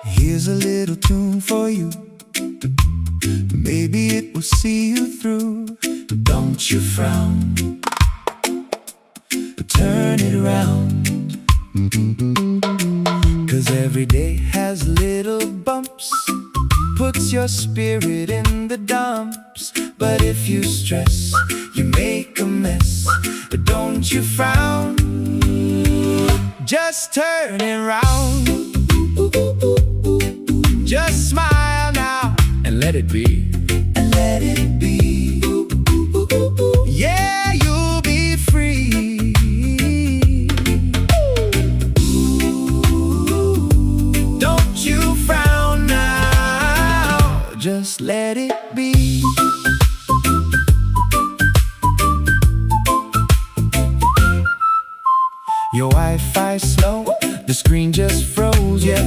Here's a little tune for you. Maybe it will see you through. Don't you frown, turn it around. 'Cause every day has little bumps, puts your spirit in the dumps. But if you stress, you make a mess. But don't you frown, just turn it round. Just smile now and let it be. And let it be. Yeah, you'll be free. Don't you frown now, just let it be. Your Wi-Fi's slow, the screen just froze. Yeah,